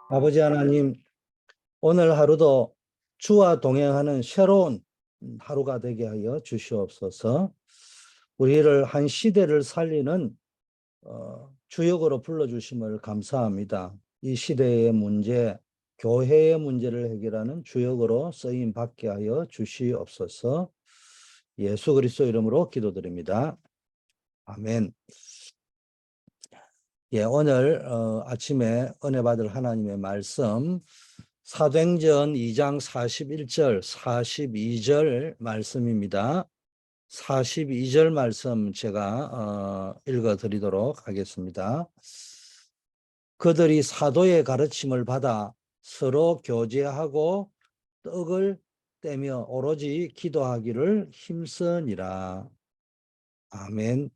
아버지 하나님, 오늘 하루도 주와 동행하는 새로운 하루가 되게 하여 주시옵소서. 우리를 한 시대를 살리는 주역으로 불러주심을 감사합니다. 이 시대의 문제, 교회의 문제를 해결하는 주역으로 쓰임 받게 하여 주시옵소서. 예수 그리스도 이름으로 기도드립니다. 아멘. 예, 오늘 아침에 은혜 받을 하나님의 말씀 사도행전 2장 41절, 42절 말씀입니다. 42절 말씀 제가 읽어 드리도록 하겠습니다. 그들이 사도의 가르침을 받아 서로 교제하고 떡을 떼며 오로지 기도하기를 힘쓰니라. 아멘.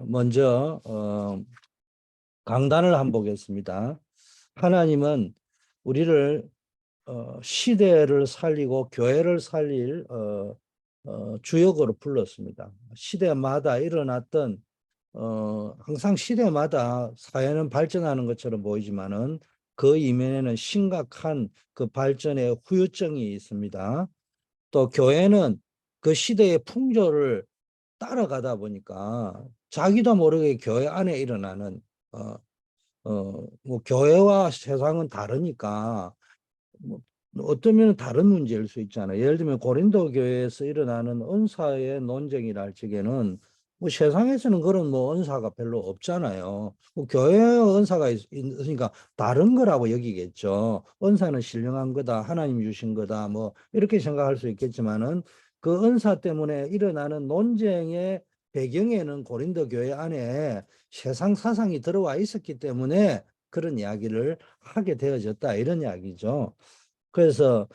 먼저 강단을 한번 보겠습니다. 하나님은 우리를 시대를 살리고 교회를 살릴 주역으로 불렀습니다. 시대마다 일어났던 항상 시대마다 사회는 발전하는 것처럼 보이지만은 그 이면에는 심각한 그 발전의 후유증이 있습니다. 또 교회는 그 시대의 풍조를 따라가다 보니까 자기도 모르게 교회 안에 일어나는 뭐 교회와 세상은 다르니까 뭐 어떤 면은 다른 문제일 수 있잖아요. 예를 들면 고린도 교회에서 일어나는 은사의 논쟁이라 할 적에는 뭐 세상에서는 그런 뭐 은사가 별로 없잖아요. 뭐 교회 은사가 있으니까 다른 거라고 여기겠죠. 은사는 신령한 거다, 하나님 주신 거다, 뭐 이렇게 생각할 수 있겠지만은 그 은사 때문에 일어나는 논쟁의 배경에는 고린도 교회 안에 세상 사상이 들어와 있었기 때문에 그런 이야기를 하게 되어졌다 이런 이야기죠. 그래서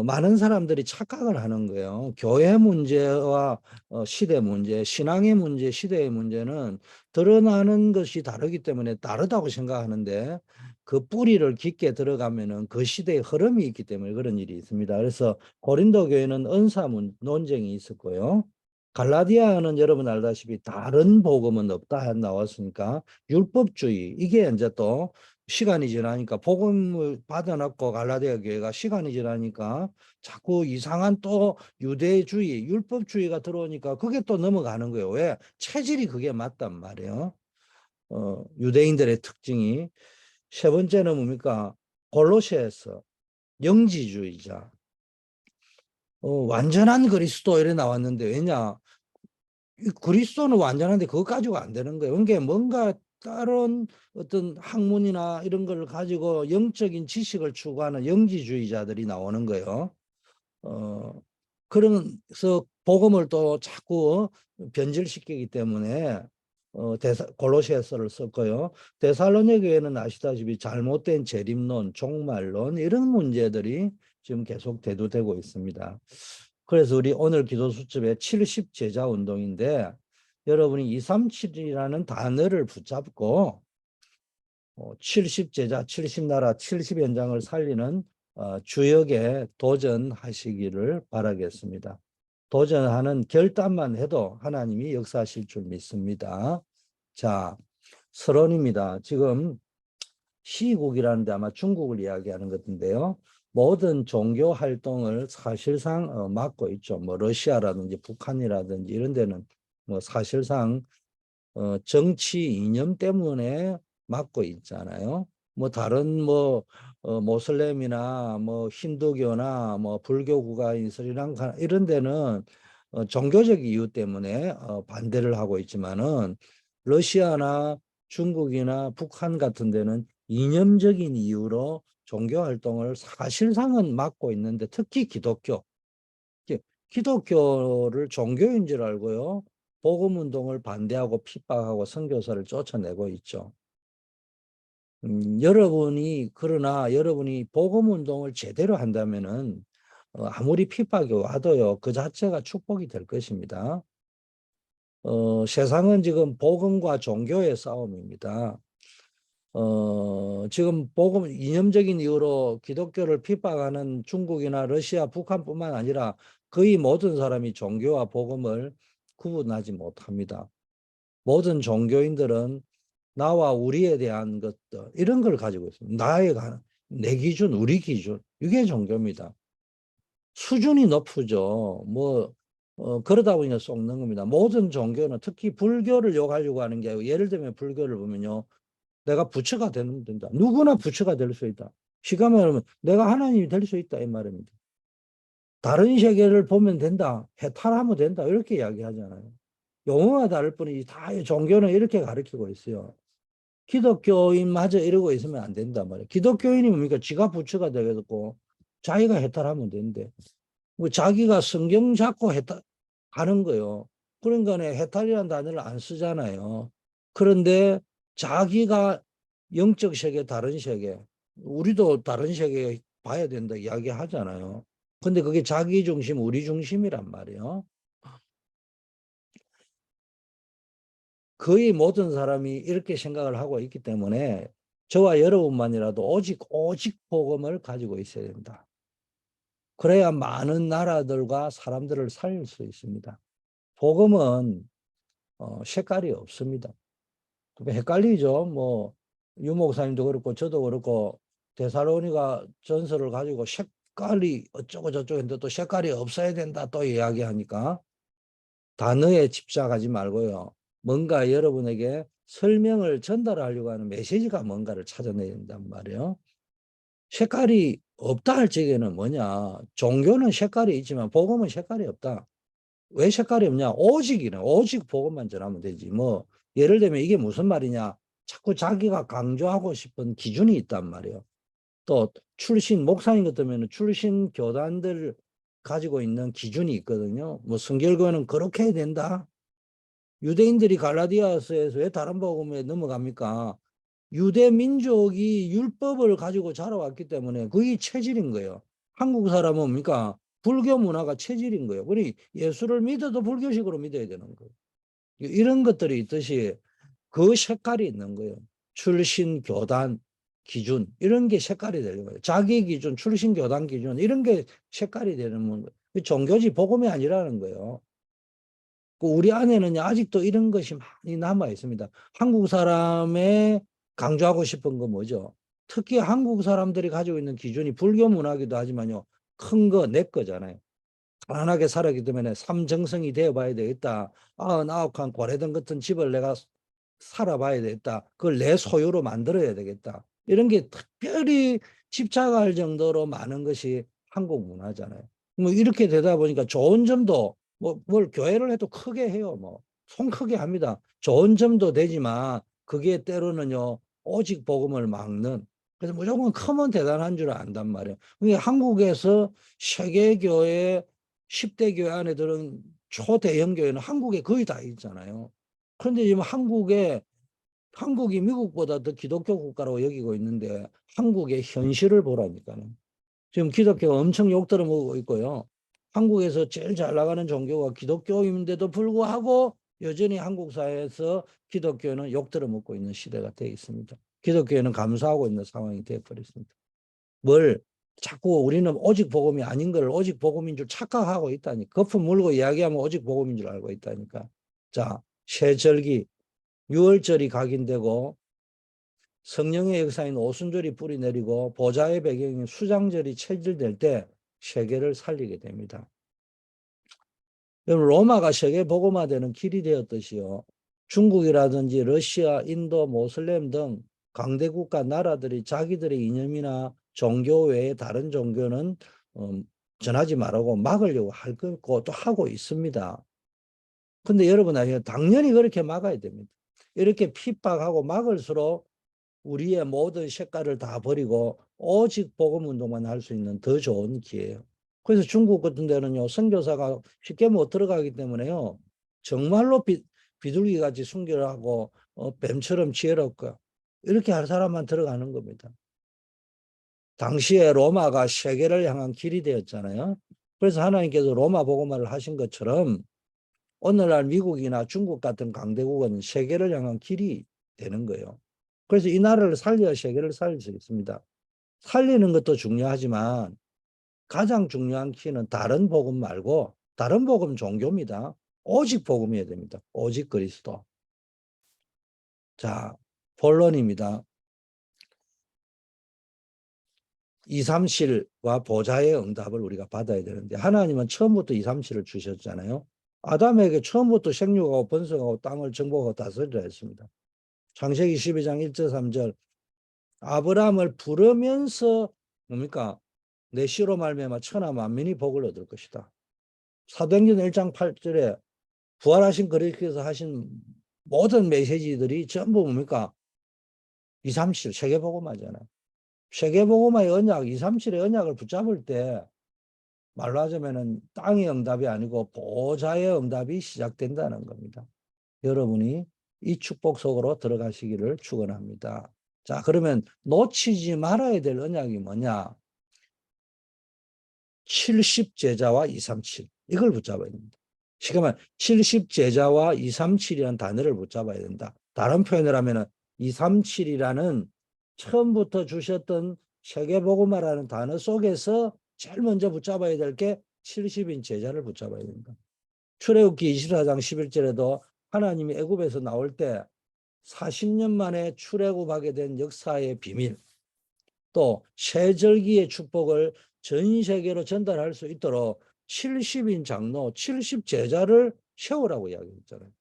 많은 사람들이 착각을 하는 거예요. 교회 문제와 시대 문제, 신앙의 문제, 시대의 문제는 드러나는 것이 다르기 때문에 다르다고 생각하는데 그 뿌리를 깊게 들어가면은 그 시대의 흐름이 있기 때문에 그런 일이 있습니다. 그래서 고린도 교회는 은사 논쟁이 있었고요. 갈라디아는 여러분 알다시피 다른 복음은 없다 나왔으니까 율법주의 이게 이제 또 시간이 지나니까 복음을 받아놨고 갈라디아 교회가 시간이 지나니까 자꾸 이상한 또 유대주의, 율법주의가 들어오니까 그게 또 넘어가는 거예요. 왜? 체질이 그게 맞단 말이에요. 유대인들의 특징이. 세 번째는 뭡니까? 골로새서 영지주의자. 완전한 그리스도 이래 나왔는데 왜냐? 이 그리스도는 완전한데 그거 가지고 안 되는 거예요. 그러니까 뭔가 다른 어떤 학문이나 이런 걸 가지고 영적인 지식을 추구하는 영지주의자들이 나오는 거예요. 어, 그러면서 복음을 또 자꾸 변질시키기 때문에 골로새서를 썼고요. 데살로니 교회는 아시다시피 잘못된 재림론, 종말론 이런 문제들이 지금 계속 대두되고 있습니다. 그래서 우리 오늘 기도 수첩에 70 제자 운동인데 여러분이 237이라는 단어를 붙잡고 70 제자, 70나라, 70현장을 살리는 주역에 도전하시기를 바라겠습니다. 도전하는 결단만 해도 하나님이 역사하실 줄 믿습니다. 자, 서론입니다. 지금 시국이라는데 아마 중국을 이야기하는 것 같은데요. 모든 종교 활동을 사실상 막고 있죠. 뭐 러시아라든지 북한이라든지 이런 데는 뭐 사실상 정치 이념 때문에 막고 있잖아요. 뭐 다른 뭐 모슬렘이나 뭐 힌두교나 뭐 불교 국가인 스리랑카 이런 데는 종교적 이유 때문에 반대를 하고 있지만은 러시아나 중국이나 북한 같은 데는 이념적인 이유로 종교 활동을 사실상은 막고 있는데 특히 기독교 기독교를 종교인 줄 알고요. 복음 운동을 반대하고 핍박하고 선교사를 쫓아내고 있죠. 그러나 여러분이 복음 운동을 제대로 한다면은 아무리 핍박이 와도요, 그 자체가 축복이 될 것입니다. 세상은 지금 복음과 종교의 싸움입니다. 지금 복음 이념적인 이유로 기독교를 핍박하는 중국이나 러시아, 북한뿐만 아니라 거의 모든 사람이 종교와 복음을 구분하지 못합니다. 모든 종교인들은 나와 우리에 대한 것들 이런 걸 가지고 있습니다. 내 기준, 우리 기준 이게 종교입니다. 수준이 높으죠. 그러다 보니까 썩는 겁니다. 모든 종교는 특히 불교를 욕하려고 하는 게 아니고 예를 들면 불교를 보면요. 내가 부처가 되면 된다. 누구나 부처가 될 수 있다. 시가 말하면 내가 하나님이 될 수 있다 이 말입니다. 다른 세계를 보면 된다. 해탈하면 된다. 이렇게 이야기하잖아요. 용어가 다를 뿐이지 다 종교는 이렇게 가르치고 있어요. 기독교인마저 이러고 있으면 안 된단 말이에요. 기독교인이 뭡니까? 지가 부처가 되겠고 자기가 해탈하면 되는데 뭐 자기가 성경 잡고 하는 거요. 그러니까 해탈이라는 단어를 안 쓰잖아요. 그런데 자기가 영적 세계, 다른 세계, 우리도 다른 세계 봐야 된다 이야기 하잖아요. 근데 그게 자기 중심, 우리 중심이란 말이에요. 거의 모든 사람이 이렇게 생각을 하고 있기 때문에 저와 여러분만이라도 오직 복음을 가지고 있어야 된다. 그래야 많은 나라들과 사람들을 살릴 수 있습니다. 복음은 색깔이 없습니다. 헷갈리죠. 유 목사님도 그렇고 저도 그렇고 데살로니가 전서를 가지고 색깔이 어쩌고 저쩌고 했는데 또 색깔이 없어야 된다 또 이야기하니까 단어에 집착하지 말고요. 뭔가 여러분에게 설명을 전달하려고 하는 메시지가 뭔가를 찾아내야 된단 말이에요. 색깔이 없다 할 적에는 뭐냐. 종교는 색깔이 있지만 복음은 색깔이 없다. 왜 색깔이 없냐? 오직 복음만 전하면 되지. 예를 들면 이게 무슨 말이냐? 자꾸 자기가 강조하고 싶은 기준이 있단 말이에요. 또 목사님 같으면 출신 교단들 가지고 있는 기준이 있거든요. 성결교는 그렇게 해야 된다. 유대인들이 갈라디아서에서 왜 다른 복음에 넘어갑니까? 유대 민족이 율법을 가지고 자라왔기 때문에 그게 체질인 거예요. 한국 사람은 뭡니까? 불교 문화가 체질인 거예요. 우리 예수를 믿어도 불교식으로 믿어야 되는 거예요. 이런 것들이 있듯이 그 색깔이 있는 거예요. 출신, 교단, 기준 이런 게 색깔이 되는 거예요. 자기 기준, 출신, 교단 기준 이런 게 색깔이 되는 거예요. 종교지 복음이 아니라는 거예요. 우리 안에는 아직도 이런 것이 많이 남아 있습니다. 한국 사람의 강조하고 싶은 건 뭐죠? 특히 한국 사람들이 가지고 있는 기준이 불교 문화기도 하지만요. 큰 거 내 거잖아요. 편안하게 살았기 때문에 삼정성이 되어봐야 되겠다. 99칸 고래등 같은 집을 내가 살아봐야 되겠다. 그걸 내 소유로 만들어야 되겠다. 이런 게 특별히 집착할 정도로 많은 것이 한국 문화잖아요. 이렇게 되다 보니까 좋은 점도 뭘 교회를 해도 크게 해요. 손 크게 합니다. 좋은 점도 되지만 그게 때로는요. 오직 복음을 막는 그래서 무조건 크면 대단한 줄 안단 말이에요. 그러니까 한국에서 세계교회 10대 교회 안에 들은 초대형 교회는 한국에 거의 다 있잖아요. 그런데 지금 한국이 미국보다 더 기독교 국가라고 여기고 있는데 한국의 현실을 보라니까요. 지금 기독교가 엄청 욕들어 먹고 있고요. 한국에서 제일 잘 나가는 종교가 기독교인데도 불구하고 여전히 한국 사회에서 기독교는 욕들어 먹고 있는 시대가 되어 있습니다. 기독교는 감수하고 있는 상황이 되어 버렸습니다. 뭘 자꾸 우리는 오직 복음이 아닌 걸 오직 복음인 줄 착각하고 있다니. 거품 물고 이야기하면 오직 복음인 줄 알고 있다니까. 자, 세절기 6월절이 각인되고 성령의 역사인 오순절이 뿌리 내리고 보좌의 배경인 수장절이 체질될 때 세계를 살리게 됩니다. 로마가 세계 복음화되는 길이 되었듯이요. 중국이라든지 러시아, 인도, 모슬렘 등 강대국가 나라들이 자기들의 이념이나 종교 외에 다른 종교는 전하지 말라고 막으려고 할 거고 또 하고 있습니다. 근데 여러분 아시죠? 당연히 그렇게 막아야 됩니다. 이렇게 핍박하고 막을수록 우리의 모든 색깔을 다 버리고 오직 복음 운동만 할 수 있는 더 좋은 기회예요. 그래서 중국 같은 데는요, 선교사가 쉽게 못 들어가기 때문에요, 정말로 비둘기 같이 순결하고 뱀처럼 지혜롭고 이렇게 할 사람만 들어가는 겁니다. 당시에 로마가 세계를 향한 길이 되었잖아요. 그래서 하나님께서 로마 복음화를 하신 것처럼 오늘날 미국이나 중국 같은 강대국은 세계를 향한 길이 되는 거예요. 그래서 이 나라를 살려야 세계를 살릴 수 있습니다. 살리는 것도 중요하지만 가장 중요한 키는 다른 복음 말고 다른 복음 종교입니다. 오직 복음이어야 됩니다. 오직 그리스도. 자, 본론입니다. 2, 3실과 보좌의 응답을 우리가 받아야 되는데 하나님은 처음부터 2, 3실을 주셨잖아요. 아담에게 처음부터 생육하고 번성하고 땅을 정복하고 다스리라 했습니다. 창세기 12장 1절 3절 아브라함을 부르면서 뭡니까? 내 씨로 말미암아 천하 만민이 복을 얻을 것이다. 사도행전 1장 8절에 부활하신 그리스도께서 하신 모든 메시지들이 전부 뭡니까? 2, 3실 세계복음화잖아요. 세계복음화의 언약, 2, 3실의 언약을 붙잡을 때 말로 하자면은 땅의 응답이 아니고 보좌의 응답이 시작된다는 겁니다. 여러분이 이 축복 속으로 들어가시기를 축원합니다. 자, 그러면 놓치지 말아야 될 언약이 뭐냐? 70제자와 237 이걸 붙잡아야 됩니다. 지금은 70제자와 237이라는 단어를 붙잡아야 된다. 다른 표현을 하면 237이라는 처음부터 주셨던 세계복음화라는 단어 속에서 제일 먼저 붙잡아야 될 게 70인 제자를 붙잡아야 된다. 출애굽기 24장 11절에도 하나님이 애굽에서 나올 때 40년 만에 출애굽하게 된 역사의 비밀, 또 세절기의 축복을 전 세계로 전달할 수 있도록 70인 장로, 70제자를 세우라고 이야기했잖아요.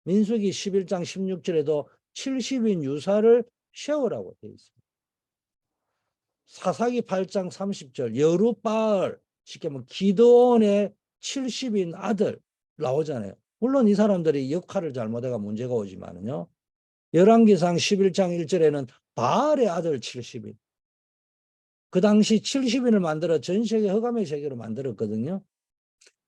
민수기 11장 16절에도 70인 유사를 세우라고 되어 있습니다. 사사기 8장 30절 여룻바알, 쉽게 말하면 기드온의 70인 아들 나오잖아요. 물론 이 사람들이 역할을 잘못해가 문제가 오지만은요. 열왕기상 11장 1절에는 바알의 아들 70인. 그 당시 70인을 만들어 전 세계 허감의 세계로 만들었거든요.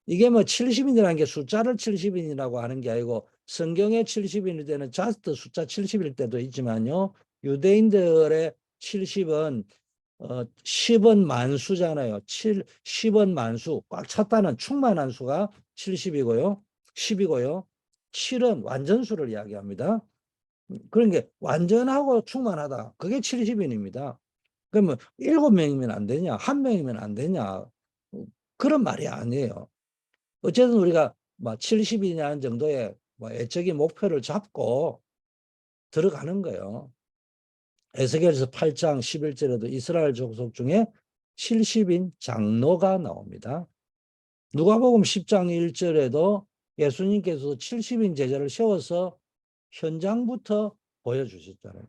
이게 뭐 70인이라는 게 숫자를 70인이라고 하는 게 아니고 성경의 70인일 때는 자스트 숫자 70일 때도 있지만요. 유대인들의 70은 10은 만수잖아요. 10은 만수. 꽉 찼다는 충만한 수가 70이고요. 10이고요. 7은 완전수를 이야기합니다. 그런 게 완전하고 충만하다. 그게 70인입니다. 그러면 7명이면 안 되냐? 1명이면 안 되냐? 그런 말이 아니에요. 어쨌든 우리가 뭐 70이냐는 정도의 뭐 애적인 목표를 잡고 들어가는 거예요. 에스겔서 8장 11절에도 이스라엘 족속 중에 70인 장로가 나옵니다. 누가복음 10장 1절에도 예수님께서 70인 제자를 세워서 현장부터 보여주셨잖아요.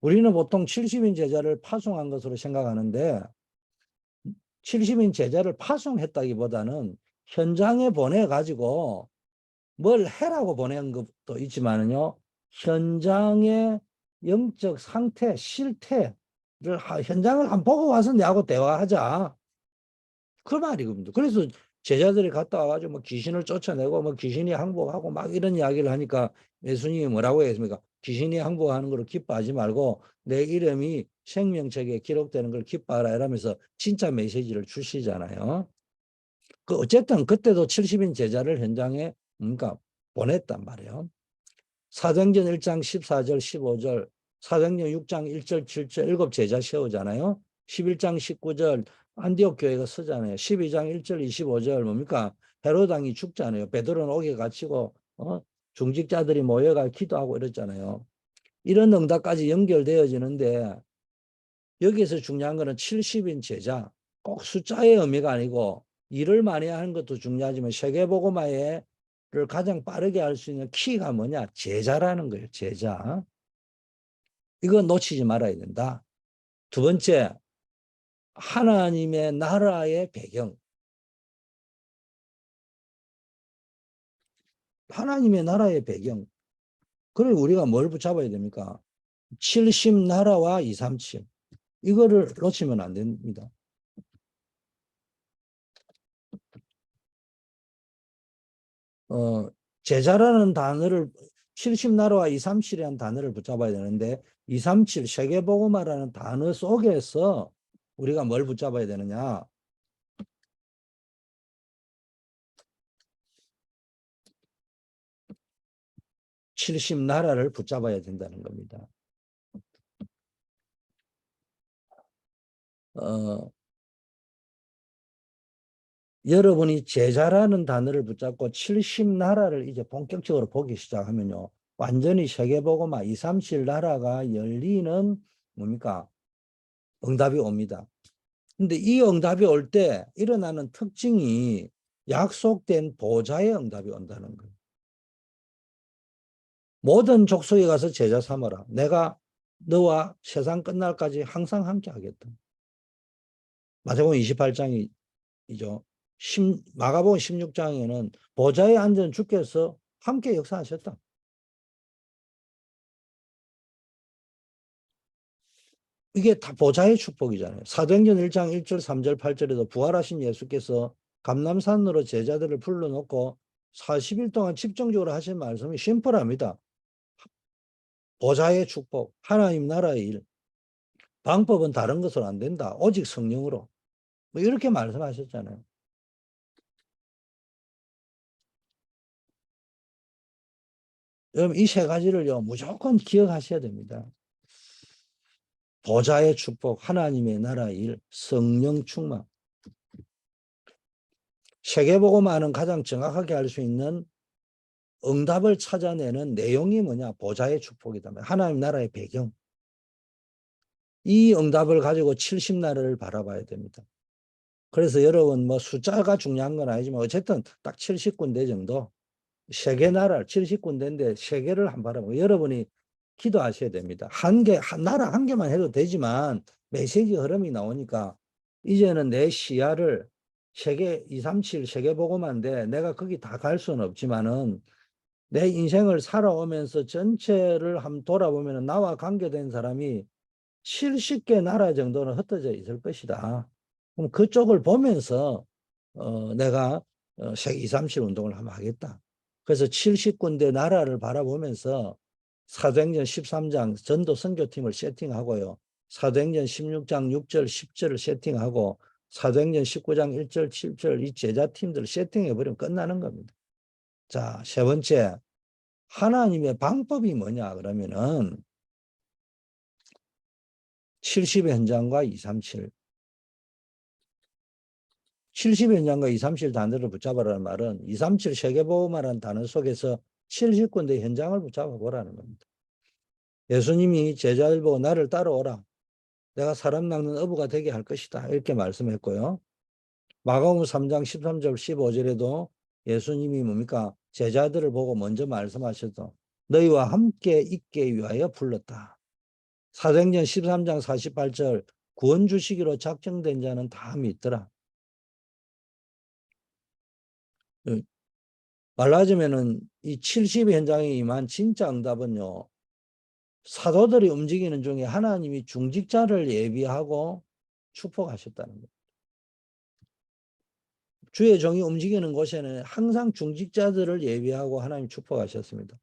우리는 보통 70인 제자를 파송한 것으로 생각하는데 70인 제자를 파송했다기보다는 현장에 보내가지고 뭘 해라고 보낸 것도 있지만은요. 현장의 영적 상태, 실태를 현장을 한번 보고 와서 내하고 대화하자. 그 말이거든요. 그래서 제자들이 갔다 와가지고 뭐 귀신을 쫓아내고 뭐 귀신이 항복하고 막 이런 이야기를 하니까 예수님이 뭐라고 했습니까? 귀신이 항복하는 걸 기뻐하지 말고 내 이름이 생명책에 기록되는 걸 기뻐하라 이러면서 진짜 메시지를 주시잖아요. 그 어쨌든 그때도 70인 제자를 현장에 그러니까 보냈단 말이에요. 사도행전 1장 14절 15절 사도행전 6장 1절 7절 7 제자 세우잖아요. 11장 19절 안디옥 교회가 서잖아요. 12장 1절 25절 뭡니까? 헤로당이 죽잖아요. 베드로는 옥에 갇히고 중직자들이 모여가 기도하고 이랬잖아요. 이런 응답까지 연결되어지는데 여기에서 중요한 거는 70인 제자 꼭 숫자의 의미가 아니고 일을 많이 하는 것도 중요하지만 세계복음화를 가장 빠르게 할 수 있는 키가 뭐냐? 제자라는 거예요. 제자. 이건 놓치지 말아야 된다. 두 번째, 하나님의 나라의 배경. 하나님의 나라의 배경. 그리고 우리가 뭘 붙잡아야 됩니까? 70 나라와 237. 이거를 놓치면 안 됩니다. 제자라는 단어를 70나라와 237이라는 단어를 붙잡아야 되는데 237 세계복음화라는 단어 속에서 우리가 뭘 붙잡아야 되느냐? 70나라를 붙잡아야 된다는 겁니다. 여러분이 제자라는 단어를 붙잡고 70나라를 이제 본격적으로 보기 시작하면요. 완전히 세계보고마 2, 3, 7 나라가 열리는 뭡니까? 응답이 옵니다. 근데 이 응답이 올 때 일어나는 특징이 약속된 보좌의 응답이 온다는 거예요. 모든 족속에 가서 제자 삼아라. 내가 너와 세상 끝날까지 항상 함께 하겠다. 마태복음 28장이죠. 마가복음 16장에는 보좌에 앉은 주께서 함께 역사하셨다. 이게 다 보좌의 축복이잖아요. 사도행전 1장 1절, 3절, 8절에도 부활하신 예수께서 감람산으로 제자들을 불러놓고 40일 동안 집중적으로 하신 말씀이 심플합니다. 보좌의 축복, 하나님 나라의 일, 방법은 다른 것으로 안 된다. 오직 성령으로. 뭐 이렇게 말씀하셨잖아요. 여러분 이 세 가지를요 무조건 기억하셔야 됩니다. 보좌의 축복, 하나님의 나라의 일, 성령 충만. 세계보고만은 가장 정확하게 할 수 있는 응답을 찾아내는 내용이 뭐냐? 보좌의 축복이다. 하나님 나라의 배경. 이 응답을 가지고 70나라를 바라봐야 됩니다. 그래서 여러분 뭐 숫자가 중요한 건 아니지만 어쨌든 딱 70군데 정도 세계 나라 70군데인데 세계를 한번 바라보고 여러분이 기도하셔야 됩니다. 한 나라 한 개만 해도 되지만 메시지 흐름이 나오니까 이제는 내 시야를 세계 237 세계보고만데 내가 거기 다 갈 수는 없지만은 내 인생을 살아오면서 전체를 한번 돌아보면 나와 관계된 사람이 70개 나라 정도는 흩어져 있을 것이다. 그럼 그쪽을 보면서 내가 세계 237 운동을 한번 하겠다. 그래서 70군데 나라를 바라보면서 사도행전 13장 전도 선교팀을 세팅하고요. 사도행전 16장 6절 10절을 세팅하고 사도행전 19장 1절 7절 이 제자팀들을 세팅해버리면 끝나는 겁니다. 자, 세 번째 하나님의 방법이 뭐냐 그러면은 70의 현장과 237 70의 현장과 237 단어를 붙잡아라는 말은 237 세계보험이라는 단어 속에서 70군데 현장을 붙잡아 보라는 겁니다. 예수님이 제자들 보고 나를 따라오라. 내가 사람 낚는 어부가 되게 할 것이다. 이렇게 말씀했고요. 마가복음 3장 13절 15절에도 예수님이 뭡니까? 제자들을 보고 먼저 말씀하셔서 너희와 함께 있게 위하여 불렀다. 사도행전 13장 48절 구원 주시기로 작정된 자는 다 믿더라. 말하자면은 이 70 현장에 임한 진짜 응답은요. 사도들이 움직이는 중에 하나님이 중직자를 예비하고 축복하셨다는 거예요. 주의 종이 움직이는 곳에는 항상 중직자들을 예비하고 하나님 축복하셨습니다.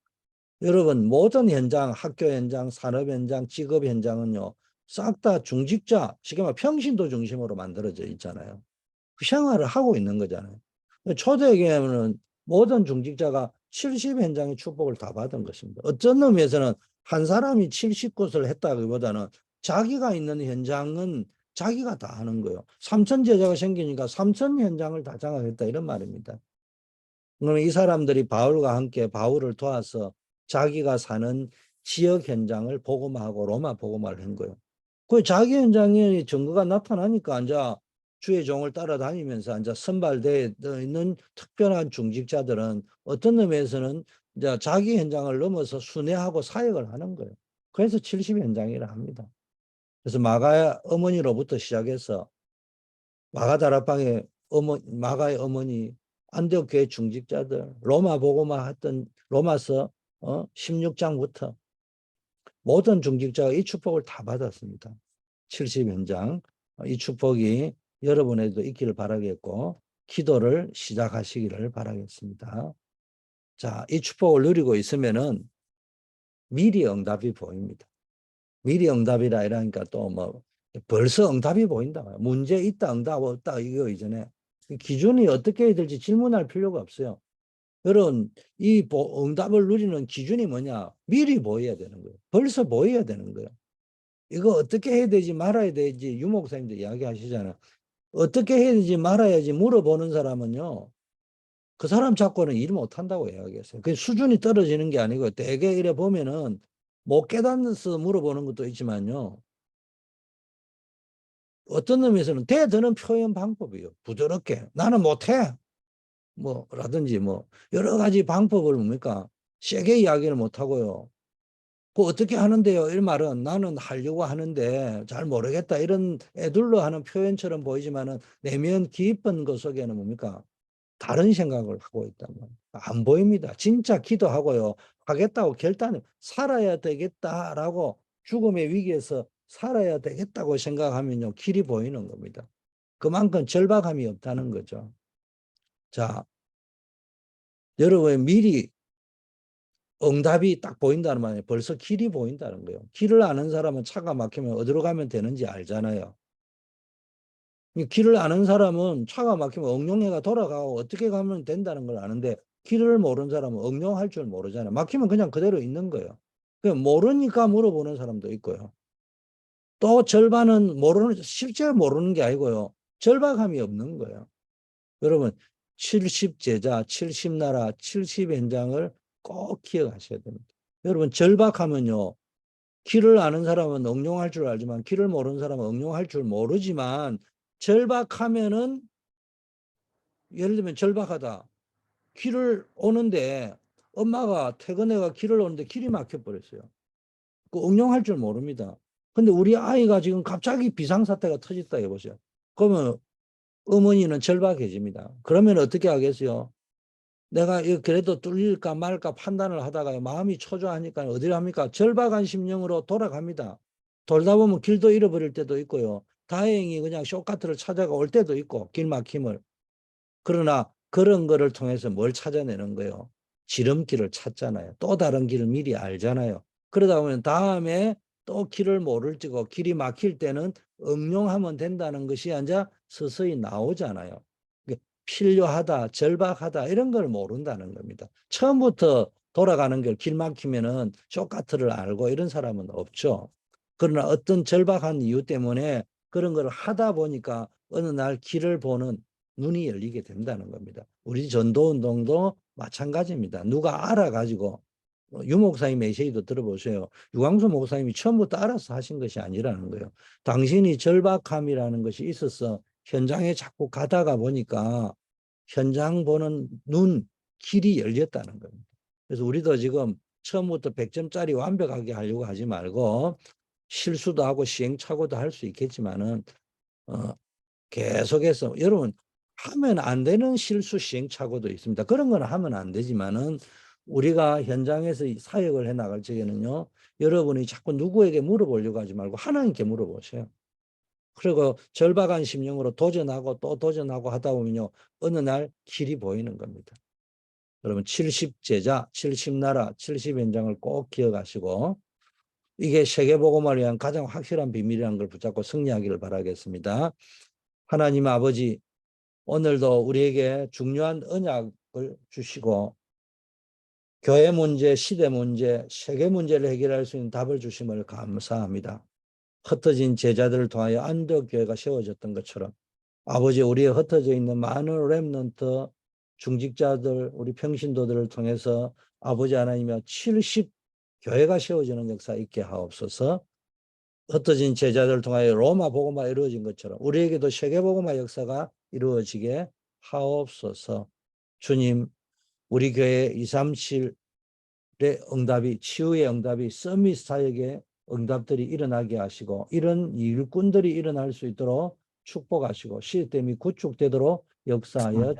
여러분 모든 현장, 학교 현장, 산업 현장, 직업 현장은요. 싹 다 중직자, 지금 평신도 중심으로 만들어져 있잖아요. 그 생활을 하고 있는 거잖아요. 초대교회는 모든 중직자가 70 현장의 축복을 다 받은 것입니다. 어떤 의미에서는 한 사람이 70곳을 했다기보다는 자기가 있는 현장은 자기가 다 하는 거예요. 3천 제자가 생기니까 3천 현장을 다 장악했다 이런 말입니다. 그러면 이 사람들이 바울과 함께 바울을 도와서 자기가 사는 지역 현장을 복음화하고 로마 복음화를 한 거예요. 그 자기 현장에 증거가 나타나니까 이제 주의 종을 따라다니면서 이제 선발되어 있는 특별한 중직자들은 어떤 의미에서는 이제 자기 현장을 넘어서 순회하고 사역을 하는 거예요. 그래서 70 현장이라 합니다. 그래서 마가의 어머니로부터 시작해서 마가의 어머니, 안디옥 교회 중직자들, 로마 복음화 했던 로마서 16장부터 모든 중직자가 이 축복을 다 받았습니다. 70 현장. 이 축복이 여러분에도 있기를 바라겠고 기도를 시작하시기를 바라겠습니다. 자, 이 축복을 누리고 있으면은 미리 응답이 보입니다. 미리 응답이라 이러니까 또 뭐 벌써 응답이 보인다. 문제 있다, 응답 없다 이거 이전에 기준이 어떻게 해야 될지 질문할 필요가 없어요. 여러분 이 응답을 누리는 기준이 뭐냐? 미리 보여야 되는 거예요. 벌써 보여야 되는 거예요. 이거 어떻게 해야 되지 말아야 되지 유목사님도 이야기하시잖아요. 어떻게 해야 되지 말아야지 물어보는 사람은요. 그 사람 잡고는 일 못한다고 이야기했어요. 그 수준이 떨어지는 게 아니고 대개 이래 보면은 못 깨닫는서 물어보는 것도 있지만요. 어떤 의미에서는 대드는 표현 방법이에요. 부드럽게 나는 못해 뭐라든지 뭐 여러 가지 방법을 뭡니까 세게 이야기를 못하고요. 그 어떻게 하는데요? 이 말은 나는 하려고 하는데 잘 모르겠다 이런 애둘러 하는 표현처럼 보이지만은 내면 깊은 것 속에는 뭡니까 다른 생각을 하고 있단 말이에요. 안 보입니다. 진짜 기도하고요. 하겠다고 결단을 살아야 되겠다라고 죽음의 위기에서 살아야 되겠다고 생각하면요. 길이 보이는 겁니다. 그만큼 절박함이 없다는 거죠. 자, 여러분 미리 응답이 딱 보인다는 말이에요. 벌써 길이 보인다는 거예요. 길을 아는 사람은 차가 막히면 어디로 가면 되는지 알잖아요. 길을 아는 사람은 차가 막히면 엉룡해가 돌아가고 어떻게 가면 된다는 걸 아는데 길을 모르는 사람은 엉룡할 줄 모르잖아요. 막히면 그냥 그대로 있는 거예요. 모르니까 물어보는 사람도 있고요. 또 절반은 모르는, 실제 모르는 게 아니고요. 절박함이 없는 거예요. 여러분, 70제자, 70나라, 70현장을 꼭 기억하셔야 됩니다. 여러분, 절박하면요. 길을 아는 사람은 응용할 줄 알지만 길을 모르는 사람은 응용할 줄 모르지만 절박하면은 예를 들면 절박하다. 길을 오는데 엄마가 퇴근해가 길을 오는데 길이 막혀버렸어요. 그 응용할 줄 모릅니다. 근데 우리 아이가 지금 갑자기 비상사태가 터졌다 해보세요. 그러면 어머니는 절박해집니다. 그러면 어떻게 하겠어요? 내가 이거 그래도 뚫릴까 말까 판단을 하다가 마음이 초조하니까 어디를 합니까? 절박한 심령으로 돌아갑니다. 돌다 보면 길도 잃어버릴 때도 있고요. 다행히 그냥 쇼카트를 찾아가 올 때도 있고 길 막힘을. 그러나 그런 거를 통해서 뭘 찾아내는 거예요? 지름길을 찾잖아요. 또 다른 길을 미리 알잖아요. 그러다 보면 다음에 또 길을 모를지고 길이 막힐 때는 응용하면 된다는 것이 이제 서서히 나오잖아요. 필요하다, 절박하다 이런 걸 모른다는 겁니다. 처음부터 돌아가는 걸 길 막히면은 쇼카트를 알고 이런 사람은 없죠. 그러나 어떤 절박한 이유 때문에 그런 걸 하다 보니까 어느 날 길을 보는 눈이 열리게 된다는 겁니다. 우리 전도운동도 마찬가지입니다. 누가 알아가지고 유 목사님 메시지도 들어보세요. 유광수 목사님이 처음부터 알아서 하신 것이 아니라는 거예요. 당신이 절박함이라는 것이 있어서 현장에 자꾸 가다가 보니까 현장 보는 눈, 길이 열렸다는 겁니다. 그래서 우리도 지금 처음부터 100점짜리 완벽하게 하려고 하지 말고 실수도 하고 시행착오도 할 수 있겠지만은 어, 계속해서 여러분 하면 안 되는 실수 시행착오도 있습니다. 그런 건 하면 안 되지만은 우리가 현장에서 사역을 해 나갈 적에는요. 여러분이 자꾸 누구에게 물어보려고 하지 말고 하나님께 물어보세요. 그리고 절박한 심령으로 도전하고 또 도전하고 하다 보면요. 어느 날 길이 보이는 겁니다. 여러분 70제자, 70나라, 70현장을 꼭 기억하시고 이게 세계복음을 위한 가장 확실한 비밀이라는 걸 붙잡고 승리하기를 바라겠습니다. 하나님 아버지 오늘도 우리에게 중요한 언약을 주시고 교회 문제, 시대 문제, 세계 문제를 해결할 수 있는 답을 주심을 감사합니다. 흩어진 제자들을 통하여 안디옥교회가 세워졌던 것처럼 아버지 우리의 흩어져 있는 많은 렘넌트 중직자들 우리 평신도들을 통해서 아버지 하나님이여 70 교회가 세워지는 역사 있게 하옵소서. 흩어진 제자들을 통하여 로마 복음화 이루어진 것처럼 우리에게도 세계 복음화 역사가 이루어지게 하옵소서. 주님 우리 교회 237의 응답이 치유의 응답이 서밋 사역의 응답들이 일어나게 하시고 이런 일꾼들이 일어날 수 있도록 축복하시고 시스템이 구축되도록 역사하여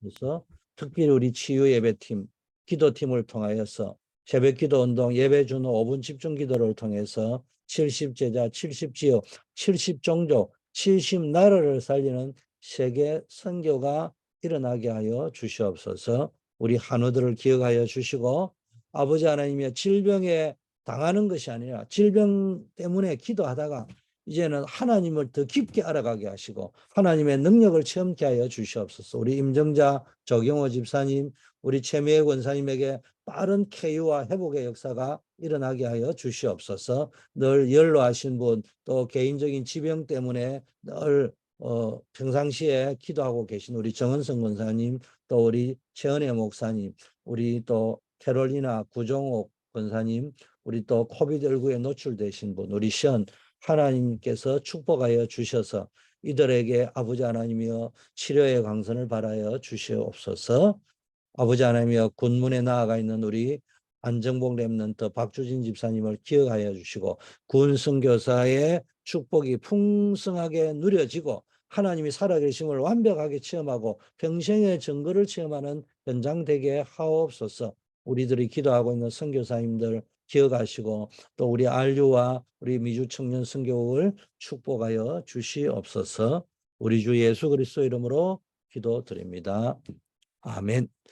주셔서 특별히 우리 치유 예배팀 기도팀을 통하여서 새벽 기도 운동 예배 준후 5분 집중 기도를 통해서 70제자 70지역 70종족 70나라를 살리는 세계 선교가 일어나게 하여 주시옵소서. 우리 한우들을 기억하여 주시고 아버지 하나님의 질병에 당하는 것이 아니라 질병 때문에 기도하다가 이제는 하나님을 더 깊게 알아가게 하시고 하나님의 능력을 체험케 하여 주시옵소서. 우리 임정자 조경호 집사님 우리 최미애 권사님에게 빠른 쾌유와 회복의 역사가 일어나게 하여 주시옵소서. 늘 연로하신 분 또 개인적인 지병 때문에 늘 평상시에 기도하고 계신 우리 정은성 권사님, 또 우리 최은혜 목사님, 우리 또 캐롤리나 구종옥 권사님, 우리 또 코비드19에 노출되신 분, 우리 시언 하나님께서 축복하여 주셔서 이들에게 아버지 하나님이여 치료의 광선을 발하여 주시옵소서. 아버지 하나님이여 군문에 나아가 있는 우리 안정복 랩런트 박주진 집사님을 기억하여 주시고 군 선교사의 축복이 풍성하게 누려지고 하나님이 살아계심을 완벽하게 체험하고 평생의 증거를 체험하는 현장 되게 하옵소서. 우리들이 기도하고 있는 선교사님들 기억하시고 또 우리 안류와 우리 미주 청년 선교국을 축복하여 주시옵소서. 우리 주 예수 그리스도 이름으로 기도드립니다. 아멘.